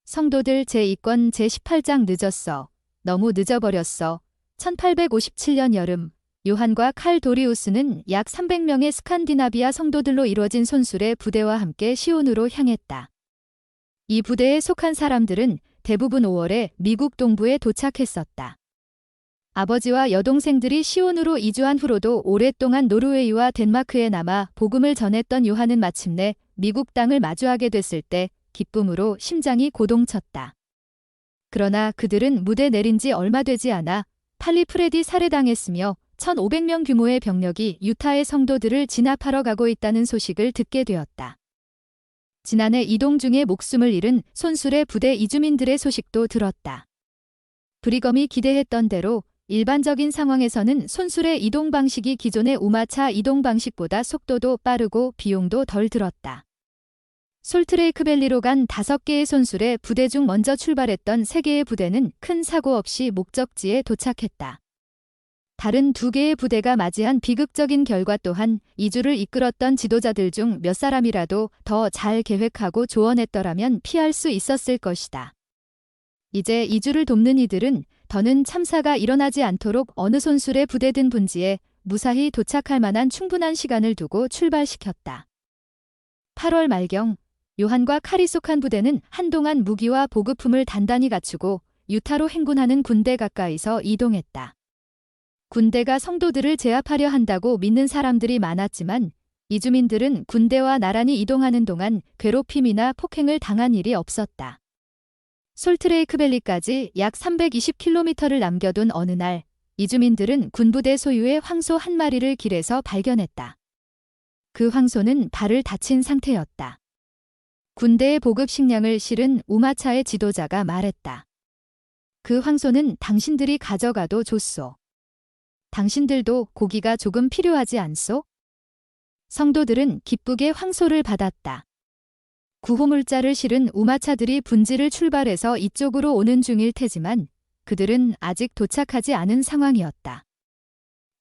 성도들 제2권 제18장 늦었어. 너무 늦어버렸어. 1857년 여름, 요한과 칼 도리우스는 약 300명의 스칸디나비아 성도들로 이루어진 손술의 부대와 함께 시온으로 향했다. 이 부대에 속한 사람들은 대부분 5월에 미국 동부에 도착했었다. 아버지와 여동생들이 시온으로 이주한 후로도 오랫동안 노르웨이와 덴마크에 남아 복음을 전했던 요한은 마침내 미국 땅을 마주하게 됐을 때 기쁨으로 심장이 고동쳤다. 그러나 그들은 무대 내린 지 얼마 되지 않아 팔리 프레디 살해당했으며 1,500명 규모의 병력이 유타의 성도들을 진압하러 가고 있다는 소식을 듣게 되었다. 지난해 이동 중에 목숨을 잃은 손술의 부대 이주민들의 소식도 들었다. 브리검이 기대했던 대로 일반적인 상황에서는 손술의 이동 방식이 기존의 우마차 이동 방식보다 속도도 빠르고 비용도 덜 들었다. 솔트레이크밸리로 간 5개의 손술의 부대 중 먼저 출발했던 3개의 부대는 큰 사고 없이 목적지에 도착했다. 다른 2개의 부대가 맞이한 비극적인 결과 또한 이주를 이끌었던 지도자들 중 몇 사람이라도 더 잘 계획하고 조언했더라면 피할 수 있었을 것이다. 이제 이주를 돕는 이들은 더는 참사가 일어나지 않도록 어느 손술의 부대든 분지에 무사히 도착할 만한 충분한 시간을 두고 출발시켰다. 8월 말경, 요한과 칼이 속한 부대는 한동안 무기와 보급품을 단단히 갖추고 유타로 행군하는 군대 가까이서 이동했다. 군대가 성도들을 제압하려 한다고 믿는 사람들이 많았지만 이주민들은 군대와 나란히 이동하는 동안 괴롭힘이나 폭행을 당한 일이 없었다. 솔트레이크밸리까지 약 320km를 남겨둔 어느 날, 이주민들은 군부대 소유의 황소 한 마리를 길에서 발견했다. 그 황소는 발을 다친 상태였다. 군대의 보급 식량을 실은 우마차의 지도자가 말했다. 그 황소는 당신들이 가져가도 좋소. 당신들도 고기가 조금 필요하지 않소? 성도들은 기쁘게 황소를 받았다. 구호물자를 실은 우마차들이 분지를 출발해서 이쪽으로 오는 중일 테지만 그들은 아직 도착하지 않은 상황이었다.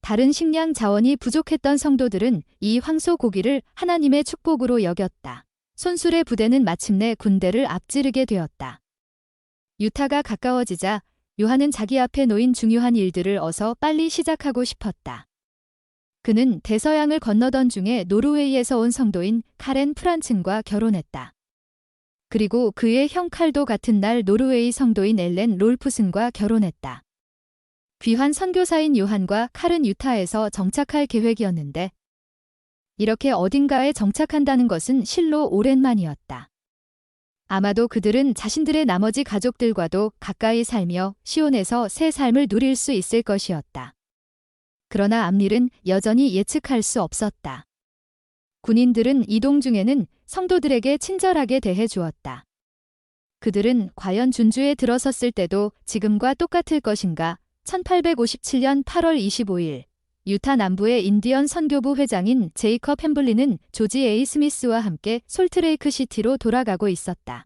다른 식량 자원이 부족했던 성도들은 이 황소 고기를 하나님의 축복으로 여겼다. 손술의 부대는 마침내 군대를 앞지르게 되었다. 유타가 가까워지자 요한은 자기 앞에 놓인 중요한 일들을 어서 빨리 시작하고 싶었다. 그는 대서양을 건너던 중에 노르웨이에서 온 성도인 카렌 프란츠과 결혼했다. 그리고 그의 형 칼도 같은 날 노르웨이 성도인 엘렌 롤프슨과 결혼했다. 귀환 선교사인 요한과 칼은 유타에서 정착할 계획이었는데 이렇게 어딘가에 정착한다는 것은 실로 오랜만이었다. 아마도 그들은 자신들의 나머지 가족들과도 가까이 살며 시온에서 새 삶을 누릴 수 있을 것이었다. 그러나 앞일은 여전히 예측할 수 없었다. 군인들은 이동 중에는 성도들에게 친절하게 대해 주었다. 그들은 과연 준주에 들어섰을 때도 지금과 똑같을 것인가? 1857년 8월 25일 유타 남부의 인디언 선교부 회장인 제이컵 햄블리는 조지 에이 스미스와 함께 솔트레이크 시티로 돌아가고 있었다.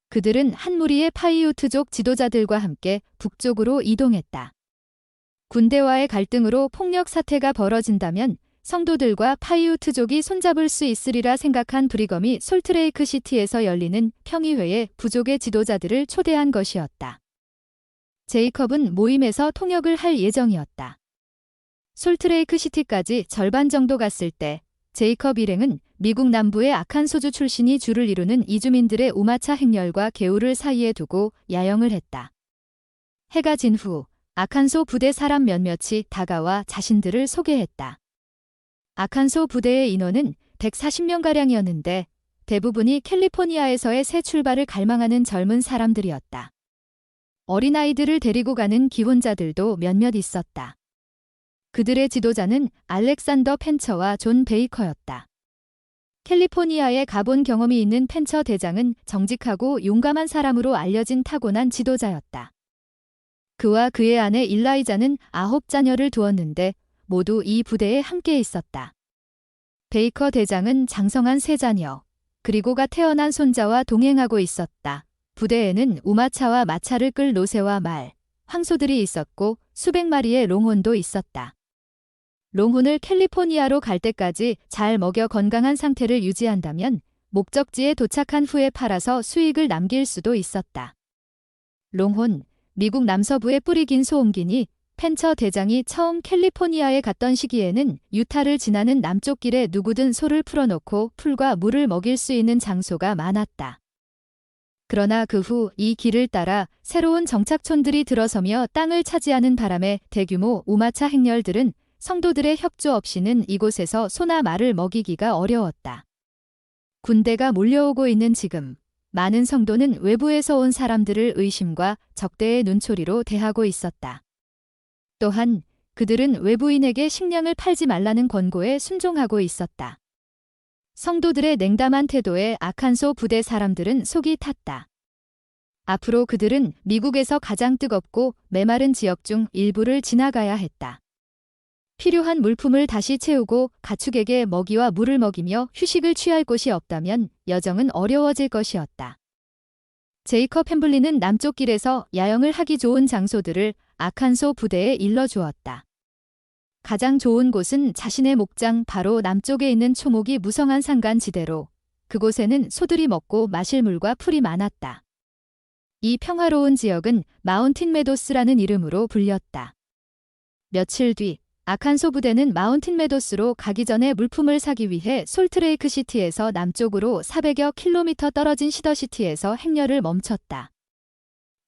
그들은 한 무리의 파이우트족 지도자들과 함께 북쪽으로 이동했다. 군대와의 갈등으로 폭력 사태가 벌어진다면 성도들과 파이우트족이 손잡을 수 있으리라 생각한 브리검이 솔트레이크 시티에서 열리는 평의회에 부족의 지도자들을 초대한 것이었다. 제이컵은 모임에서 통역을 할 예정이었다. 솔트레이크 시티까지 절반 정도 갔을 때 제이컵 일행은 미국 남부의 아칸소주 출신이 주를 이루는 이주민들의 우마차 행렬과 개울을 사이에 두고 야영을 했다. 해가 진 후 아칸소 부대 사람 몇몇이 다가와 자신들을 소개했다. 아칸소 부대의 인원은 140명가량이었는데 대부분이 캘리포니아에서의 새 출발을 갈망하는 젊은 사람들이었다. 어린아이들을 데리고 가는 기혼자들도 몇몇 있었다. 그들의 지도자는 알렉산더 펜처와 존 베이커였다. 캘리포니아에 가본 경험이 있는 펜처 대장은 정직하고 용감한 사람으로 알려진 타고난 지도자였다. 그와 그의 아내 일라이자는 9자녀를 두었는데 모두 이 부대에 함께 있었다. 베이커 대장은 장성한 3자녀, 그리고가 태어난 손자와 동행하고 있었다. 부대에는 우마차와 마차를 끌 노새와 말, 황소들이 있었고 수백 마리의 롱혼도 있었다. 롱혼을 캘리포니아로 갈 때까지 잘 먹여 건강한 상태를 유지한다면 목적지에 도착한 후에 팔아서 수익을 남길 수도 있었다. 롱혼, 미국 남서부의 뿌리 긴 소홍기니 펜처 대장이 처음 캘리포니아에 갔던 시기에는 유타를 지나는 남쪽 길에 누구든 소를 풀어놓고 풀과 물을 먹일 수 있는 장소가 많았다. 그러나 그 후 이 길을 따라 새로운 정착촌들이 들어서며 땅을 차지하는 바람에 대규모 우마차 행렬들은 성도들의 협조 없이는 이곳에서 소나 말을 먹이기가 어려웠다. 군대가 몰려오고 있는 지금, 많은 성도는 외부에서 온 사람들을 의심과 적대의 눈초리로 대하고 있었다. 또한 그들은 외부인에게 식량을 팔지 말라는 권고에 순종하고 있었다. 성도들의 냉담한 태도에 아칸소 부대 사람들은 속이 탔다. 앞으로 그들은 미국에서 가장 뜨겁고 메마른 지역 중 일부를 지나가야 했다. 필요한 물품을 다시 채우고 가축에게 먹이와 물을 먹이며 휴식을 취할 곳이 없다면 여정은 어려워질 것이었다. 제이컵 햄블리는 남쪽 길에서 야영을 하기 좋은 장소들을 아칸소 부대에 일러주었다. 가장 좋은 곳은 자신의 목장 바로 남쪽에 있는 초목이 무성한 산간지대로 그곳에는 소들이 먹고 마실 물과 풀이 많았다. 이 평화로운 지역은 마운틴 메도스라는 이름으로 불렸다. 며칠 뒤 아칸소 부대는 마운틴 메도스로 가기 전에 물품을 사기 위해 솔트레이크 시티에서 남쪽으로 400여 킬로미터 떨어진 시더시티에서 행렬을 멈췄다.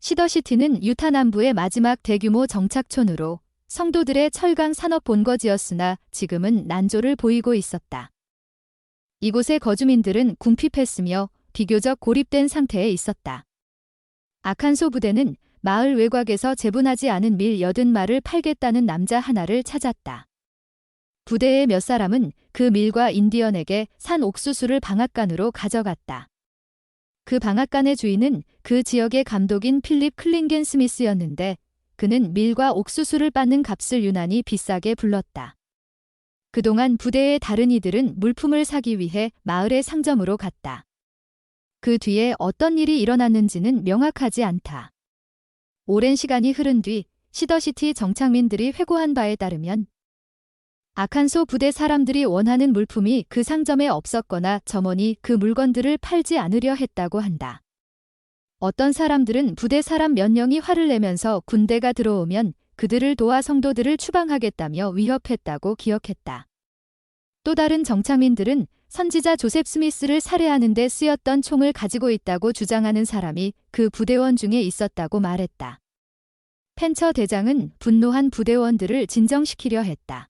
시더시티는 유타 남부의 마지막 대규모 정착촌으로 성도들의 철강 산업 본거지였으나 지금은 난조를 보이고 있었다. 이곳의 거주민들은 궁핍했으며 비교적 고립된 상태에 있었다. 아칸소 부대는 마을 외곽에서 재분하지 않은 밀 80마를 팔겠다는 남자 하나를 찾았다. 부대의 몇 사람은 그 밀과 인디언에게 산 옥수수를 방앗간으로 가져갔다. 그 방앗간의 주인은 그 지역의 감독인 필립 클링겐 스미스였는데 그는 밀과 옥수수를 받는 값을 유난히 비싸게 불렀다. 그동안 부대의 다른 이들은 물품을 사기 위해 마을의 상점으로 갔다. 그 뒤에 어떤 일이 일어났는지는 명확하지 않다. 오랜 시간이 흐른 뒤 시더시티 정착민들이 회고한 바에 따르면 아칸소 부대 사람들이 원하는 물품이 그 상점에 없었거나 점원이 그 물건들을 팔지 않으려 했다고 한다. 어떤 사람들은 부대 사람 몇 명이 화를 내면서 군대가 들어오면 그들을 도와 성도들을 추방하겠다며 위협했다고 기억했다. 또 다른 정착민들은 선지자 조셉 스미스를 살해하는 데 쓰였던 총을 가지고 있다고 주장하는 사람이 그 부대원 중에 있었다고 말했다. 펜처 대장은 분노한 부대원들을 진정시키려 했다.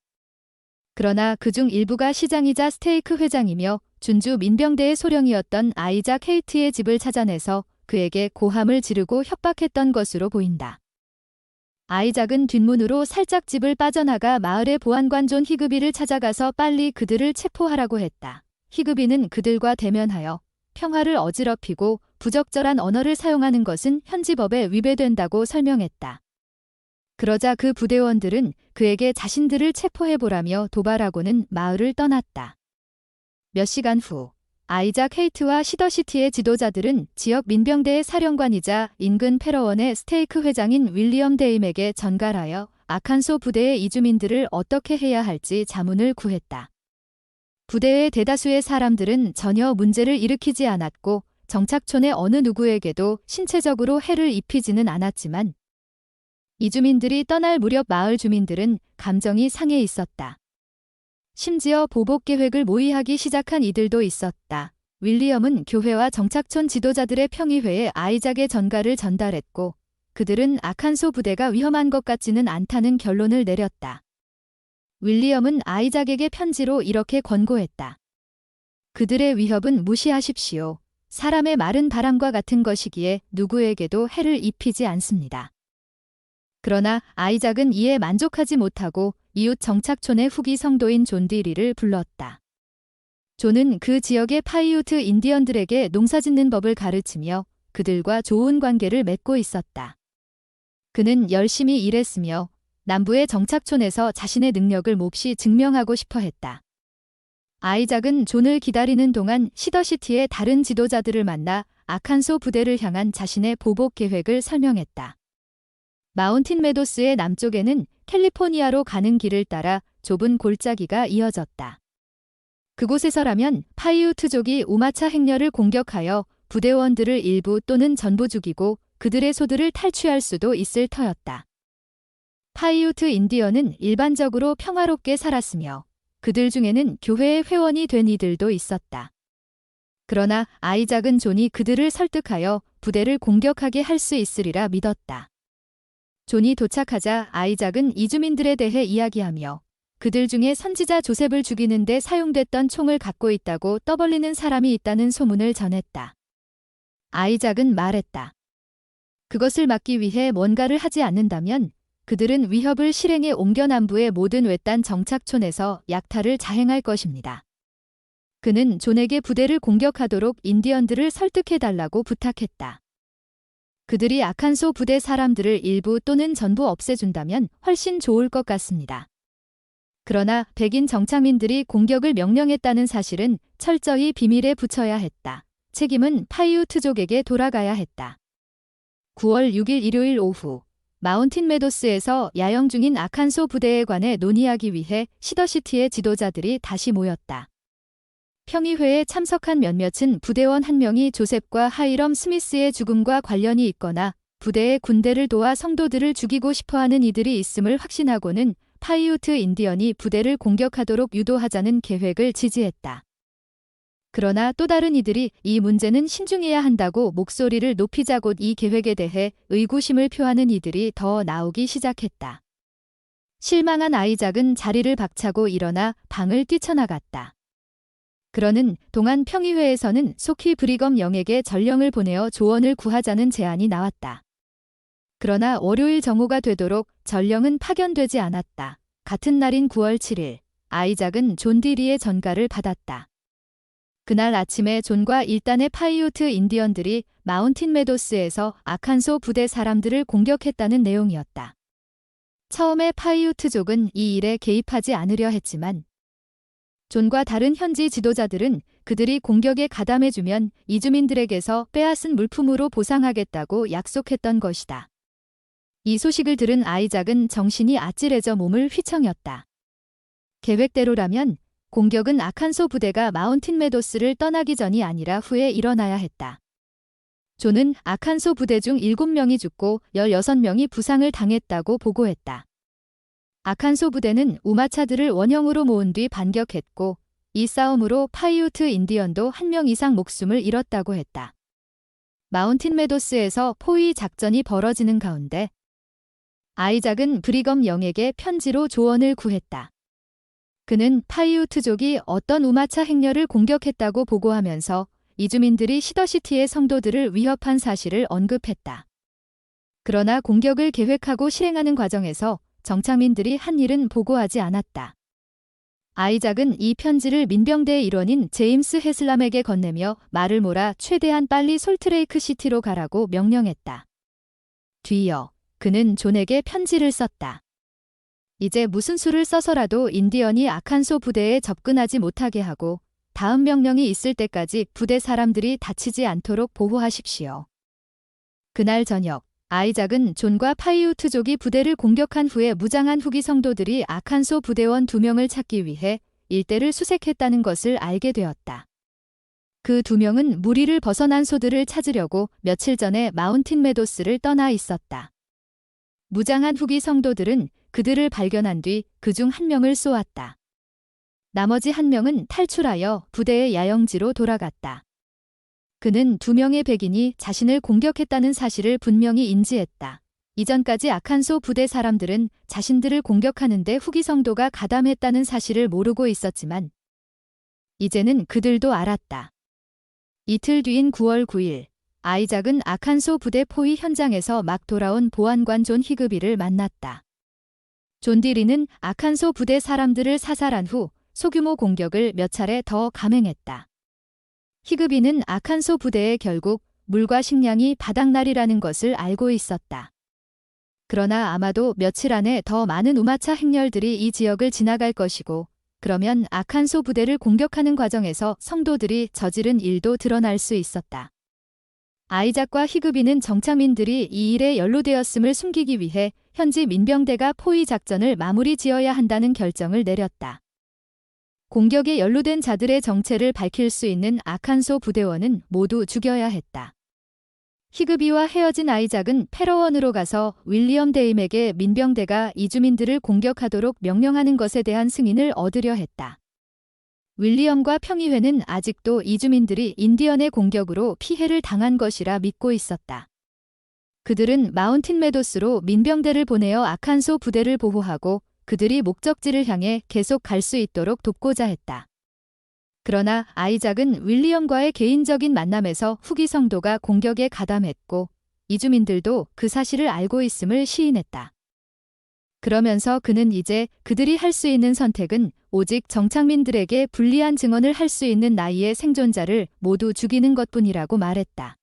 그러나 그중 일부가 시장이자 스테이크 회장이며 준주 민병대의 소령이었던 아이작 헤이트의 집을 찾아내서 그에게 고함을 지르고 협박했던 것으로 보인다. 아이작은 뒷문으로 살짝 집을 빠져나가 마을의 보안관 존 히그비를 찾아가서 빨리 그들을 체포하라고 했다. 히그비는 그들과 대면하여 평화를 어지럽히고 부적절한 언어를 사용하는 것은 현지 법에 위배된다고 설명했다. 그러자 그 부대원들은 그에게 자신들을 체포해보라며 도발하고는 마을을 떠났다. 몇 시간 후 아이작 헤이트와 시더시티의 지도자들은 지역 민병대의 사령관이자 인근 페러원의 스테이크 회장인 윌리엄 데임에게 전갈하여 아칸소 부대의 이주민들을 어떻게 해야 할지 자문을 구했다. 부대의 대다수의 사람들은 전혀 문제를 일으키지 않았고 정착촌의 어느 누구에게도 신체적으로 해를 입히지는 않았지만 이주민들이 떠날 무렵 마을 주민들은 감정이 상해 있었다. 심지어 보복 계획을 모의하기 시작한 이들도 있었다. 윌리엄은 교회와 정착촌 지도자들의 평의회에 아이작의 전가를 전달했고 그들은 아칸소 부대가 위험한 것 같지는 않다는 결론을 내렸다. 윌리엄은 아이작에게 편지로 이렇게 권고했다. 그들의 위협은 무시하십시오. 사람의 말은 바람과 같은 것이기에 누구에게도 해를 입히지 않습니다. 그러나 아이작은 이에 만족하지 못하고 이웃 정착촌의 후기 성도인 존 디리를 불렀다. 존은 그 지역의 파이우트 인디언들에게 농사짓는 법을 가르치며 그들과 좋은 관계를 맺고 있었다. 그는 열심히 일했으며 남부의 정착촌에서 자신의 능력을 몹시 증명하고 싶어 했다. 아이작은 존을 기다리는 동안 시더시티의 다른 지도자들을 만나 아칸소 부대를 향한 자신의 보복 계획을 설명했다. 마운틴 메도스의 남쪽에는 캘리포니아로 가는 길을 따라 좁은 골짜기가 이어졌다. 그곳에서라면 파이우트족이 우마차 행렬을 공격하여 부대원들을 일부 또는 전부 죽이고 그들의 소들을 탈취할 수도 있을 터였다. 파이우트 인디언은 일반적으로 평화롭게 살았으며 그들 중에는 교회의 회원이 된 이들도 있었다. 그러나 아이작은 존이 그들을 설득하여 부대를 공격하게 할 수 있으리라 믿었다. 존이 도착하자 아이작은 이주민들에 대해 이야기하며 그들 중에 선지자 조셉을 죽이는 데 사용됐던 총을 갖고 있다고 떠벌리는 사람이 있다는 소문을 전했다. 아이작은 말했다. 그것을 막기 위해 뭔가를 하지 않는다면 그들은 위협을 실행해 옮겨 남부의 모든 외딴 정착촌에서 약탈을 자행할 것입니다. 그는 존에게 부대를 공격하도록 인디언들을 설득해달라고 부탁했다. 그들이 아칸소 부대 사람들을 일부 또는 전부 없애준다면 훨씬 좋을 것 같습니다. 그러나 백인 정착민들이 공격을 명령했다는 사실은 철저히 비밀에 붙여야 했다. 책임은 파이우트족에게 돌아가야 했다. 9월 6일 일요일 오후 마운틴 메도스에서 야영 중인 아칸소 부대에 관해 논의하기 위해 시더시티의 지도자들이 다시 모였다. 평의회에 참석한 몇몇은 부대원 한 명이 조셉과 하이럼 스미스의 죽음과 관련이 있거나 부대의 군대를 도와 성도들을 죽이고 싶어하는 이들이 있음을 확신하고는 파이우트 인디언이 부대를 공격하도록 유도하자는 계획을 지지했다. 그러나 또 다른 이들이 이 문제는 신중해야 한다고 목소리를 높이자 곧 이 계획에 대해 의구심을 표하는 이들이 더 나오기 시작했다. 실망한 아이작은 자리를 박차고 일어나 방을 뛰쳐나갔다. 그러는 동안 평의회에서는 속히 브리검 영에게 전령을 보내어 조언을 구하자는 제안이 나왔다. 그러나 월요일 정오가 되도록 전령은 파견되지 않았다. 같은 날인 9월 7일, 아이작은 존 디리의 전가를 받았다. 그날 아침에 존과 일단의 파이우트 인디언들이 마운틴 메도스에서 아칸소 부대 사람들을 공격했다는 내용이었다. 처음에 파이우트족은 이 일에 개입하지 않으려 했지만 존과 다른 현지 지도자들은 그들이 공격에 가담해주면 이주민들에게서 빼앗은 물품으로 보상하겠다고 약속했던 것이다. 이 소식을 들은 아이작은 정신이 아찔해져 몸을 휘청였다. 계획대로라면 공격은 아칸소 부대가 마운틴 메도스를 떠나기 전이 아니라 후에 일어나야 했다. 존은 아칸소 부대 중 7명이 죽고 16명이 부상을 당했다고 보고했다. 아칸소 부대는 우마차들을 원형으로 모은 뒤 반격했고 이 싸움으로 파이우트 인디언도 1명 이상 목숨을 잃었다고 했다. 마운틴 메도스에서 포위 작전이 벌어지는 가운데 아이작은 브리검 영에게 편지로 조언을 구했다. 그는 파이우트족이 어떤 우마차 행렬을 공격했다고 보고하면서 이주민들이 시더시티의 성도들을 위협한 사실을 언급했다. 그러나 공격을 계획하고 실행하는 과정에서 정착민들이 한 일은 보고하지 않았다. 아이작은 이 편지를 민병대의 일원인 제임스 헤슬람에게 건네며 말을 몰아 최대한 빨리 솔트레이크 시티로 가라고 명령했다. 뒤이어 그는 존에게 편지를 썼다. 이제 무슨 수를 써서라도 인디언이 아칸소 부대에 접근하지 못하게 하고 다음 명령이 있을 때까지 부대 사람들이 다치지 않도록 보호하십시오. 그날 저녁 아이작은 존과 파이우트족이 부대를 공격한 후에 무장한 후기 성도들이 아칸소 부대원 2명을 찾기 위해 일대를 수색했다는 것을 알게 되었다. 그 2명은 무리를 벗어난 소들을 찾으려고 며칠 전에 마운틴 메도스를 떠나 있었다. 무장한 후기 성도들은 그들을 발견한 뒤 그중 1명을 쏘았다. 나머지 1명은 탈출하여 부대의 야영지로 돌아갔다. 그는 2명의 백인이 자신을 공격했다는 사실을 분명히 인지했다. 이전까지 아칸소 부대 사람들은 자신들을 공격하는데 후기 성도가 가담했다는 사실을 모르고 있었지만 이제는 그들도 알았다. 이틀 뒤인 9월 9일 아이작은 아칸소 부대 포위 현장에서 막 돌아온 보안관 존 히그비를 만났다. 존 디리는 아칸소 부대 사람들을 사살한 후 소규모 공격을 몇 차례 더 감행했다. 히그비는 아칸소 부대에 결국 물과 식량이 바닥날이라는 것을 알고 있었다. 그러나 아마도 며칠 안에 더 많은 우마차 행렬들이 이 지역을 지나갈 것이고 그러면 아칸소 부대를 공격하는 과정에서 성도들이 저지른 일도 드러날 수 있었다. 아이작과 히그비는 정착민들이 이 일에 연루되었음을 숨기기 위해 현지 민병대가 포위 작전을 마무리 지어야 한다는 결정을 내렸다. 공격에 연루된 자들의 정체를 밝힐 수 있는 아칸소 부대원은 모두 죽여야 했다. 히그비와 헤어진 아이작은 패러원으로 가서 윌리엄 데임에게 민병대가 이주민들을 공격하도록 명령하는 것에 대한 승인을 얻으려 했다. 윌리엄과 평의회는 아직도 이주민들이 인디언의 공격으로 피해를 당한 것이라 믿고 있었다. 그들은 마운틴 메도스로 민병대를 보내어 아칸소 부대를 보호하고 그들이 목적지를 향해 계속 갈 수 있도록 돕고자 했다. 그러나 아이작은 윌리엄과의 개인적인 만남에서 후기 성도가 공격에 가담했고 이주민들도 그 사실을 알고 있음을 시인했다. 그러면서 그는 이제 그들이 할 수 있는 선택은 오직 정착민들에게 불리한 증언을 할 수 있는 나이의 생존자를 모두 죽이는 것뿐이라고 말했다.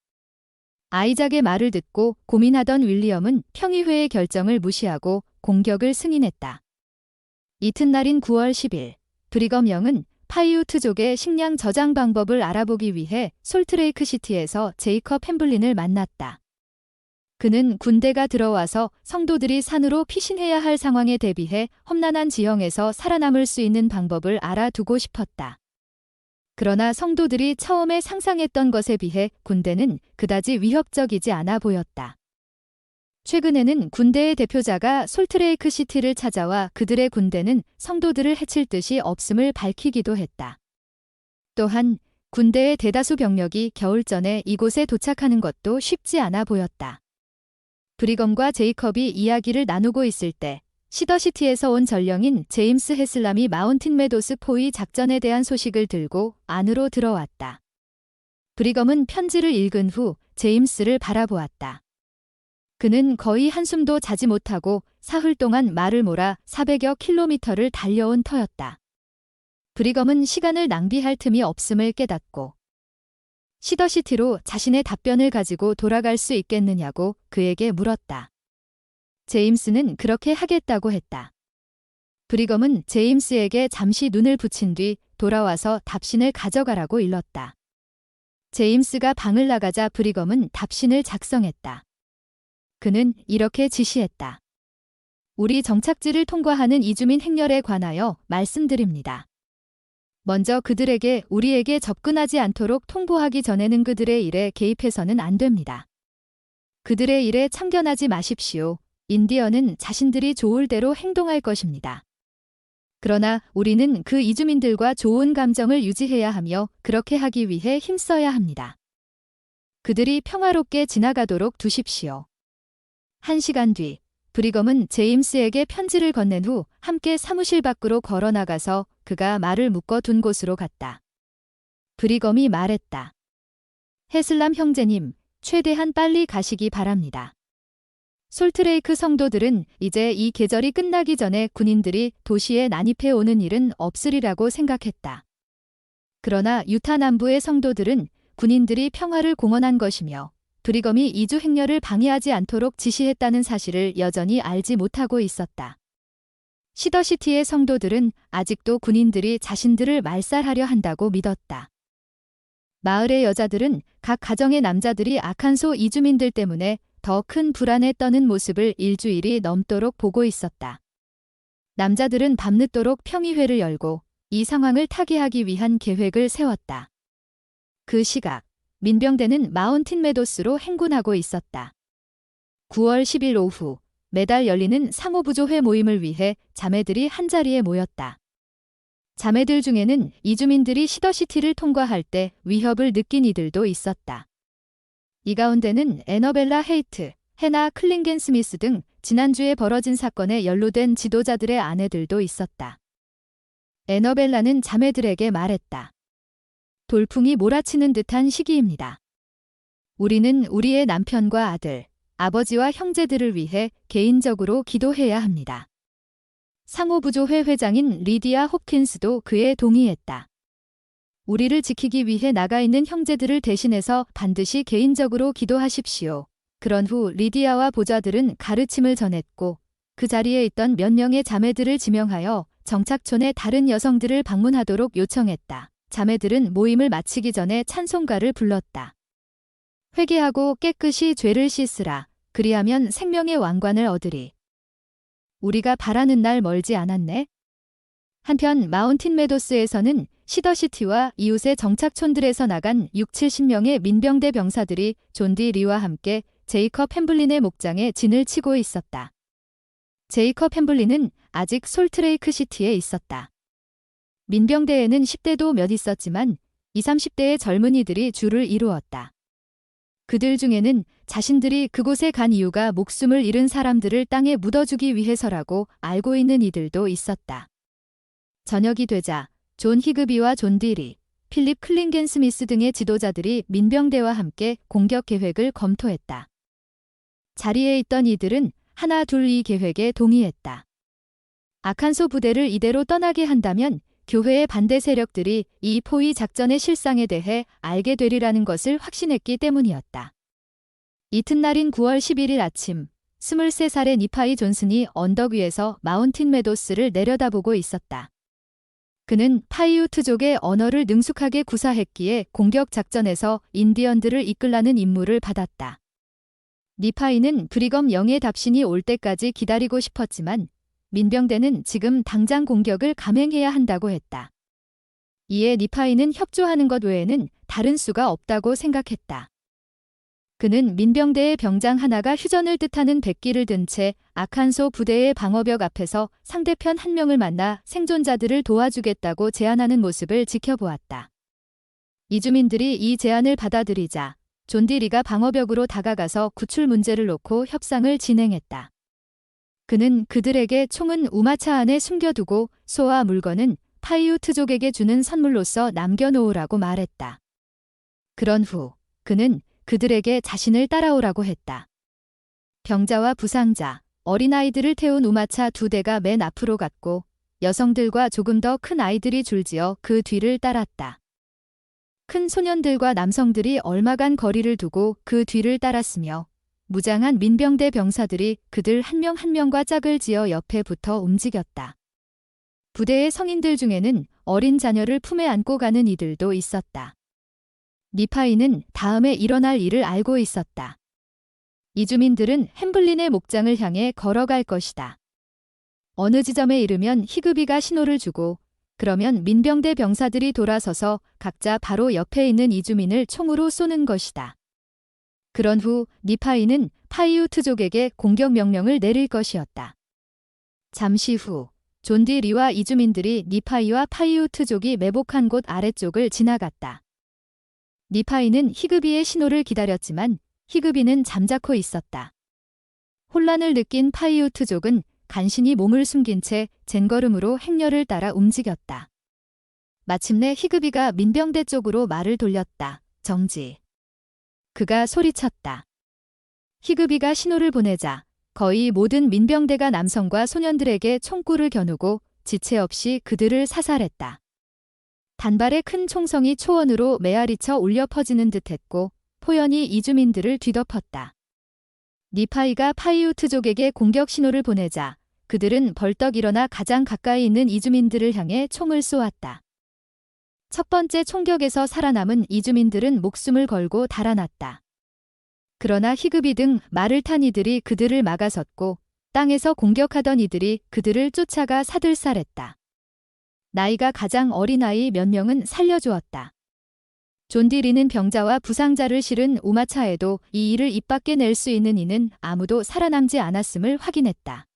아이작의 말을 듣고 고민하던 윌리엄은 평의회의 결정을 무시하고 공격을 승인했다. 이튿날인 9월 10일, 브리검 영은 파이우트족의 식량 저장 방법을 알아보기 위해 솔트레이크 시티에서 제이컵 햄블린을 만났다. 그는 군대가 들어와서 성도들이 산으로 피신해야 할 상황에 대비해 험난한 지형에서 살아남을 수 있는 방법을 알아두고 싶었다. 그러나 성도들이 처음에 상상했던 것에 비해 군대는 그다지 위협적이지 않아 보였다. 최근에는 군대의 대표자가 솔트레이크 시티를 찾아와 그들의 군대는 성도들을 해칠 뜻이 없음을 밝히기도 했다. 또한 군대의 대다수 병력이 겨울 전에 이곳에 도착하는 것도 쉽지 않아 보였다. 브리검과 제이컵이 이야기를 나누고 있을 때 시더시티에서 온 전령인 제임스 헤슬람이 마운틴 메도스 포위 작전에 대한 소식을 들고 안으로 들어왔다. 브리검은 편지를 읽은 후 제임스를 바라보았다. 그는 거의 한숨도 자지 못하고 사흘 동안 말을 몰아 400여 킬로미터를 달려온 터였다. 브리검은 시간을 낭비할 틈이 없음을 깨닫고 시더시티로 자신의 답변을 가지고 돌아갈 수 있겠느냐고 그에게 물었다. 제임스는 그렇게 하겠다고 했다. 브리검은 제임스에게 잠시 눈을 붙인 뒤 돌아와서 답신을 가져가라고 일렀다. 제임스가 방을 나가자 브리검은 답신을 작성했다. 그는 이렇게 지시했다. 우리 정착지를 통과하는 이주민 행렬에 관하여 말씀드립니다. 먼저 그들에게 우리에게 접근하지 않도록 통보하기 전에는 그들의 일에 개입해서는 안 됩니다. 그들의 일에 참견하지 마십시오. 인디언은 자신들이 좋을 대로 행동할 것입니다. 그러나 우리는 그 이주민들과 좋은 감정을 유지해야 하며 그렇게 하기 위해 힘써야 합니다. 그들이 평화롭게 지나가도록 두십시오. 1시간 뒤, 브리검은 제임스에게 편지를 건넨 후 함께 사무실 밖으로 걸어 나가서 그가 말을 묶어둔 곳으로 갔다. 브리검이 말했다. 헤슬람 형제님, 최대한 빨리 가시기 바랍니다. 솔트레이크 성도들은 이제 이 계절이 끝나기 전에 군인들이 도시에 난입해 오는 일은 없으리라고 생각했다. 그러나 유타 남부의 성도들은 군인들이 평화를 공언한 것이며 브리검이 이주 행렬을 방해하지 않도록 지시했다는 사실을 여전히 알지 못하고 있었다. 시더시티의 성도들은 아직도 군인들이 자신들을 말살하려 한다고 믿었다. 마을의 여자들은 각 가정의 남자들이 아칸소 이주민들 때문에 더 큰 불안에 떠는 모습을 일주일이 넘도록 보고 있었다. 남자들은 밤늦도록 평의회를 열고 이 상황을 타개하기 위한 계획을 세웠다. 그 시각, 민병대는 마운틴 메도스로 행군하고 있었다. 9월 10일 오후, 매달 열리는 상호부조회 모임을 위해 자매들이 한자리에 모였다. 자매들 중에는 이주민들이 시더시티를 통과할 때 위협을 느낀 이들도 있었다. 이 가운데는 애너벨라 헤이트, 해나 클링겐 스미스 등 지난주에 벌어진 사건에 연루된 지도자들의 아내들도 있었다. 애너벨라는 자매들에게 말했다. 돌풍이 몰아치는 듯한 시기입니다. 우리는 우리의 남편과 아들, 아버지와 형제들을 위해 개인적으로 기도해야 합니다. 상호부조회 회장인 리디아 홉킨스도 그에 동의했다. 우리를 지키기 위해 나가 있는 형제들을 대신해서 반드시 개인적으로 기도하십시오. 그런 후 리디아와 보좌들은 가르침을 전했고 그 자리에 있던 몇 명의 자매들을 지명하여 정착촌의 다른 여성들을 방문하도록 요청했다. 자매들은 모임을 마치기 전에 찬송가를 불렀다. 회개하고 깨끗이 죄를 씻으라. 그리하면 생명의 왕관을 얻으리. 우리가 바라는 날 멀지 않았네. 한편 마운틴 메도스에서는 시더시티와 이웃의 정착촌들에서 나간 60~70명의 민병대 병사들이 존 디 리와 함께 제이컵 햄블린의 목장에 진을 치고 있었다. 제이컵 햄블린은 아직 솔트레이크 시티에 있었다. 민병대에는 10대도 몇 있었지만 20~30대의 젊은이들이 주를 이루었다. 그들 중에는 자신들이 그곳에 간 이유가 목숨을 잃은 사람들을 땅에 묻어주기 위해서라고 알고 있는 이들도 있었다. 저녁이 되자 존 히그비와 존 디 리, 필립 클린겐 스미스 등의 지도자들이 민병대와 함께 공격 계획을 검토했다. 자리에 있던 이들은 하나 둘 이 계획에 동의했다. 아칸소 부대를 이대로 떠나게 한다면 교회의 반대 세력들이 이 포위 작전의 실상에 대해 알게 되리라는 것을 확신했기 때문이었다. 이튿날인 9월 11일 아침, 23살의 니파이 존슨이 언덕 위에서 마운틴 메도스를 내려다보고 있었다. 그는 파이우트족의 언어를 능숙하게 구사했기에 공격 작전에서 인디언들을 이끌라는 임무를 받았다. 니파이는 브리검 영의 답신이 올 때까지 기다리고 싶었지만 민병대는 지금 당장 공격을 감행해야 한다고 했다. 이에 니파이는 협조하는 것 외에는 다른 수가 없다고 생각했다. 그는 민병대의 병장 하나가 휴전을 뜻하는 백기를 든 채 아칸소 부대의 방어벽 앞에서 상대편 한 명을 만나 생존자들을 도와주겠다고 제안하는 모습을 지켜보았다. 이주민들이 이 제안을 받아들이자 존 디 리가 방어벽으로 다가가서 구출 문제를 놓고 협상을 진행했다. 그는 그들에게 총은 우마차 안에 숨겨두고 소와 물건은 파이우트족에게 주는 선물로서 남겨놓으라고 말했다. 그런 후 그는 그들에게 자신을 따라오라고 했다. 병자와 부상자, 어린아이들을 태운 우마차 2대가 맨 앞으로 갔고 여성들과 조금 더 큰 아이들이 줄지어 그 뒤를 따랐다. 큰 소년들과 남성들이 얼마간 거리를 두고 그 뒤를 따랐으며 무장한 민병대 병사들이 그들 한 명 한 명과 짝을 지어 옆에 붙어 움직였다. 부대의 성인들 중에는 어린 자녀를 품에 안고 가는 이들도 있었다. 니파이는 다음에 일어날 일을 알고 있었다. 이주민들은 햄블린의 목장을 향해 걸어갈 것이다. 어느 지점에 이르면 히그비가 신호를 주고 그러면 민병대 병사들이 돌아서서 각자 바로 옆에 있는 이주민을 총으로 쏘는 것이다. 그런 후 니파이는 파이우트족에게 공격 명령을 내릴 것이었다. 잠시 후 존 디 리와 이주민들이 니파이와 파이우트족이 매복한 곳 아래쪽을 지나갔다. 니파이는 히그비의 신호를 기다렸지만 히그비는 잠자코 있었다. 혼란을 느낀 파이우트족은 간신히 몸을 숨긴 채 젠걸음으로 행렬을 따라 움직였다. 마침내 히그비가 민병대 쪽으로 말을 돌렸다. 정지. 그가 소리쳤다. 히그비가 신호를 보내자 거의 모든 민병대가 남성과 소년들에게 총구를 겨누고 지체 없이 그들을 사살했다. 단발의 큰 총성이 초원으로 메아리쳐 울려 퍼지는 듯했고 포연히 이주민들을 뒤덮었다. 니파이가 파이우트족에게 공격 신호를 보내자 그들은 벌떡 일어나 가장 가까이 있는 이주민들을 향해 총을 쏘았다. 첫 번째 총격에서 살아남은 이주민들은 목숨을 걸고 달아났다. 그러나 히그비 등 말을 탄 이들이 그들을 막아섰고 땅에서 공격하던 이들이 그들을 쫓아가 사들살했다. 나이가 가장 어린 아이 몇 명은 살려주었다. 존 디 리는 병자와 부상자를 실은 우마차에도 이 일을 입 밖에 낼 수 있는 이는 아무도 살아남지 않았음을 확인했다.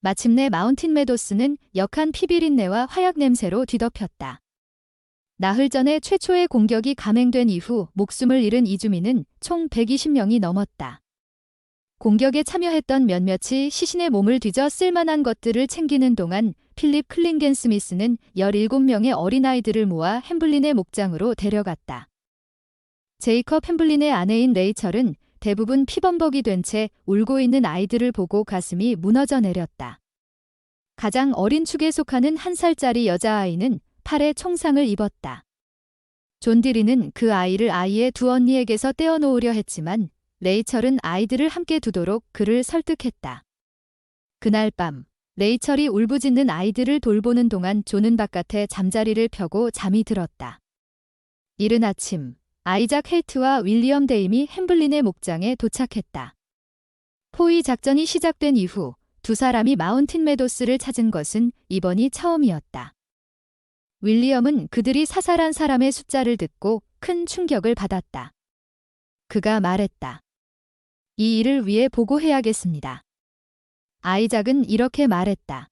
마침내 마운틴 메도스는 역한 피비린내와 화약 냄새로 뒤덮였다. 나흘 전에 최초의 공격이 감행된 이후 목숨을 잃은 이주민은 총 120명이 넘었다. 공격에 참여했던 몇몇이 시신의 몸을 뒤져 쓸만한 것들을 챙기는 동안 필립 클린겐 스미스는 17명의 어린아이들을 모아 햄블린의 목장으로 데려갔다. 제이컵 햄블린의 아내인 레이철은 대부분 피범벅이 된 채 울고 있는 아이들을 보고 가슴이 무너져 내렸다. 가장 어린 축에 속하는 1살짜리 여자아이는 팔에 총상을 입었다. 존 디 리는 그 아이를 아이의 두 언니에게서 떼어놓으려 했지만 레이철은 아이들을 함께 두도록 그를 설득했다. 그날 밤 레이철이 울부짖는 아이들을 돌보는 동안 존은 바깥에 잠자리를 펴고 잠이 들었다. 이른 아침 아이작 헤이트와 윌리엄 데임이 햄블린의 목장에 도착했다. 포위 작전이 시작된 이후 두 사람이 마운틴 메도스를 찾은 것은 이번이 처음이었다. 윌리엄은 그들이 사살한 사람의 숫자를 듣고 큰 충격을 받았다. 그가 말했다. 이 일을 위해 보고해야겠습니다. 아이작은 이렇게 말했다.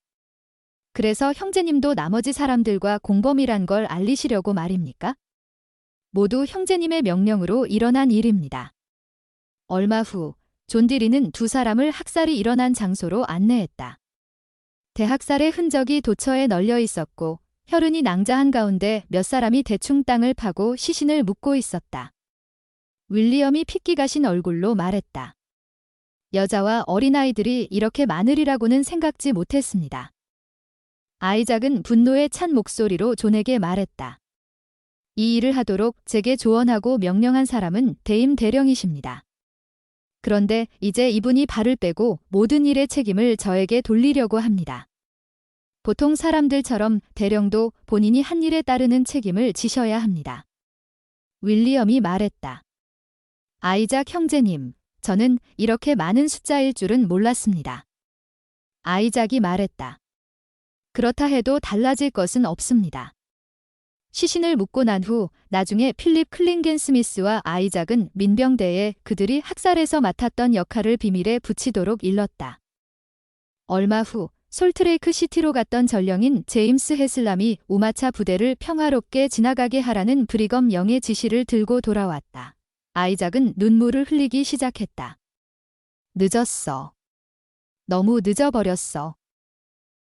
그래서 형제님도 나머지 사람들과 공범이란 걸 알리시려고 말입니까? 모두 형제님의 명령으로 일어난 일입니다. 얼마 후 존 디리는 두 사람을 학살이 일어난 장소로 안내했다. 대학살의 흔적이 도처에 널려 있었고 혈흔이 낭자한 가운데 몇 사람이 대충 땅을 파고 시신을 묻고 있었다. 윌리엄이 핏기 가신 얼굴로 말했다. 여자와 어린아이들이 이렇게 많으리라고는 생각지 못했습니다. 아이작은 분노에 찬 목소리로 존에게 말했다. 이 일을 하도록 제게 조언하고 명령한 사람은 대임 대령이십니다. 그런데 이제 이분이 발을 빼고 모든 일의 책임을 저에게 돌리려고 합니다. 보통 사람들처럼 대령도 본인이 한 일에 따르는 책임을 지셔야 합니다. 윌리엄이 말했다. 아이작 형제님, 저는 이렇게 많은 숫자일 줄은 몰랐습니다. 아이작이 말했다. 그렇다 해도 달라질 것은 없습니다. 시신을 묻고 난 후 나중에 필립 클린겐 스미스와 아이작은 민병대에 그들이 학살에서 맡았던 역할을 비밀에 붙이도록 일렀다. 얼마 후 솔트레이크 시티로 갔던 전령인 제임스 헤슬람이 우마차 부대를 평화롭게 지나가게 하라는 브리검 영의 지시를 들고 돌아왔다. 아이작은 눈물을 흘리기 시작했다. 늦었어. 너무 늦어버렸어.